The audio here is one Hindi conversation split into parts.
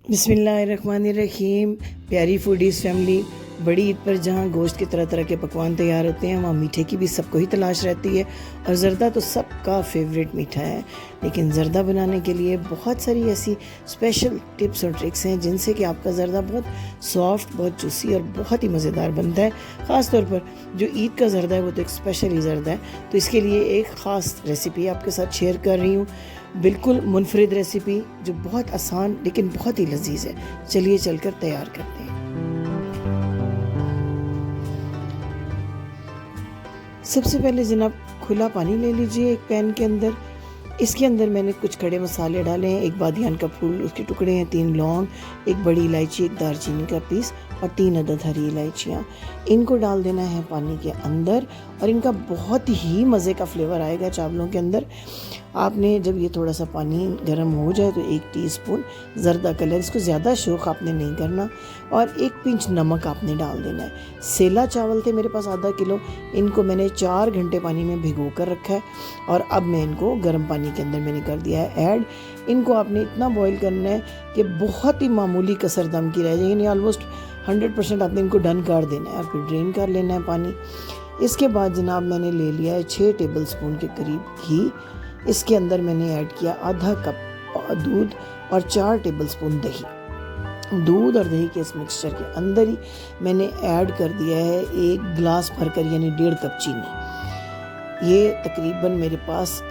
बिस्मिल्लाहिर्रहमानिर्रहीम। प्यारी फूडीज़ फैमिली, बड़ी ईद पर जहाँ गोश्त के तरह तरह के पकवान तैयार होते हैं, वहाँ मीठे की भी सबको ही तलाश रहती है। और ज़र्दा तो सबका फेवरेट मीठा है, लेकिन ज़र्दा बनाने के लिए बहुत सारी ऐसी स्पेशल टिप्स और ट्रिक्स हैं जिनसे कि आपका ज़र्दा बहुत सॉफ्ट, बहुत जूसी और बहुत ही मज़ेदार बनता है। ख़ास तौर पर जो ईद का ज़र्दा है वो तो एक स्पेशल ही ज़र्दा है, तो इसके लिए एक ख़ास रेसिपी आपके साथ शेयर कर रही हूँ। बिल्कुल मुनफरिद रेसिपी जो बहुत आसान लेकिन बहुत ही लजीज है। चलिए चलकर तैयार करते हैं। सबसे पहले जनाब खुला पानी ले लीजिए एक पैन के अंदर। इसके अंदर मैंने कुछ खड़े मसाले डाले हैं, एक बादियान का फूल उसके टुकड़े हैं, 3 लौंग, एक बड़ी इलायची, एक दालचीनी का पीस और 3 अदद हरी इलायचियाँ। इनको डाल देना है पानी के अंदर और इनका बहुत ही मज़े का फ्लेवर आएगा चावलों के अंदर। आपने जब ये थोड़ा सा पानी गर्म हो जाए तो 1 टीस्पून ज़र्दा कलर, इसको ज़्यादा शौक आपने नहीं करना, और 1 पिंच नमक आपने डाल देना है। सेला चावल थे मेरे पास आधा किलो, इनको मैंने 4 घंटे पानी में भिगो कर रखा है और अब मैं इनको गर्म पानी के अंदर मैंने कर दिया है ऐड। इनको आपने इतना बॉईल करना है कि बहुत ही मामूली कसर दम की रह जाए, यानी ऑलमोस्ट 100% आपने इनको डन कर देना है और फिर ड्रेन कर लेना है पानी। इसके बाद जनाब मैंने ले लिया है 6 टेबल स्पून के करीब घी। इसके अंदर मैंने ऐड किया आधा कप दूध और 4 टेबल स्पून दही। दूध और दही के इस मिक्सचर के अंदर ही मैंने ऐड कर दिया है 1 गिलास भरकर यानी 1.5 कप चीनी। ये तकरीबन मेरे पास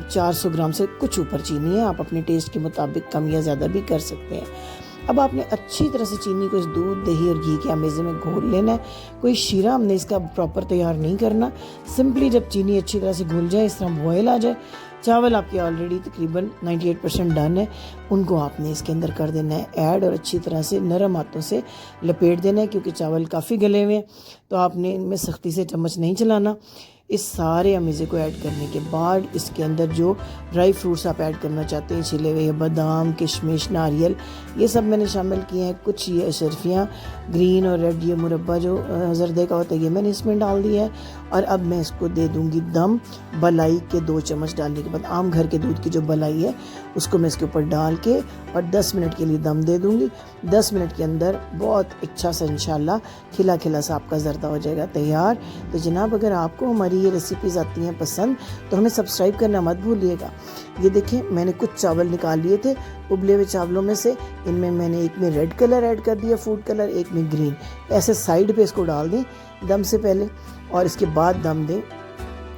400 ग्राम से कुछ ऊपर चीनी है, आप अपने टेस्ट के मुताबिक कम या ज़्यादा भी कर सकते हैं। अब आपने अच्छी तरह से चीनी को इस दूध, दही और घी के आमेज़े में घोल लेना है। कोई शीरा हमने इसका प्रॉपर तैयार नहीं करना, सिंपली जब चीनी अच्छी तरह से घुल जाए, इस तरह बॉयल आ जाए, चावल आपके ऑलरेडी तकरीबन 98% डन है, उनको आपने इसके अंदर कर देना है ऐड और अच्छी तरह से नरम हाथों से लपेट देना है, क्योंकि चावल काफ़ी गले हुए हैं तो आपने इनमें सख्ती से चम्मच नहीं चलाना। इस सारे अमेज़े को ऐड करने के बाद इसके अंदर जो ड्राई फ्रूट्स आप ऐड करना चाहते हैं, छिले हुए बादाम, किशमिश, नारियल, ये सब मैंने शामिल किए हैं। कुछ ये अशरफियाँ ग्रीन और रेड, ये मुरब्बा जो ज़र्दे का होता है, ये मैंने इसमें डाल दिया है। और अब मैं इसको दे दूँगी दम। बलाई के 2 चम्मच डालने के बाद आम घर के दूध की जो बलाई है उसको मैं इसके ऊपर डाल के और 10 मिनट के लिए दम दे दूँगी। 10 मिनट के अंदर बहुत अच्छा सा इंशाल्लाह खिला खिला सा आपका ज़र्दा हो जाएगा तैयार। तो जनाब अगर आपको हमारी ये रेसिपीज़ आती हैं पसंद तो हमें सब्सक्राइब करना मत भूलिएगा। ये देखिए मैंने कुछ चावल निकाल लिए थे उबले हुए चावलों में से, इनमें मैंने एक में रेड कलर ऐड कर दिया, फूड कलर, एक में ग्रीन। ऐसे साइड पे इसको डाल दें दम से पहले और इसके बाद दम दें।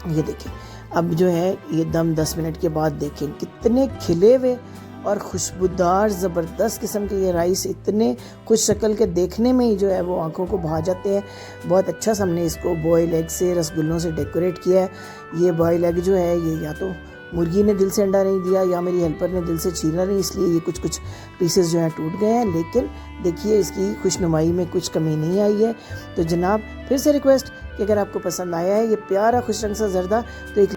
ये देखिए अब जो है ये दम 10 मिनट के बाद देखें कितने खिले हुए और खुशबूदार ज़बरदस्त किस्म के ये राइस, इतने खुश शक्ल के देखने में ही जो है वो आंखों को भा जाते हैं। बहुत अच्छा सा हमने इसको बॉयल एग से, रसगुल्लों से डेकोरेट किया है। ये बॉयल एग जो है ये या तो मुर्गी ने दिल से अंडा नहीं दिया या मेरी हेल्पर ने दिल से छीला नहीं, इसलिए ये कुछ कुछ पीसेस जो हैं टूट गए हैं, लेकिन देखिए इसकी खुशनुमाई में कुछ कमी नहीं आई है। तो जनाब फिर से रिक्वेस्ट कि अगर आपको पसंद आया है ये प्यारा खुश रंग सा ज़र्दा तो एक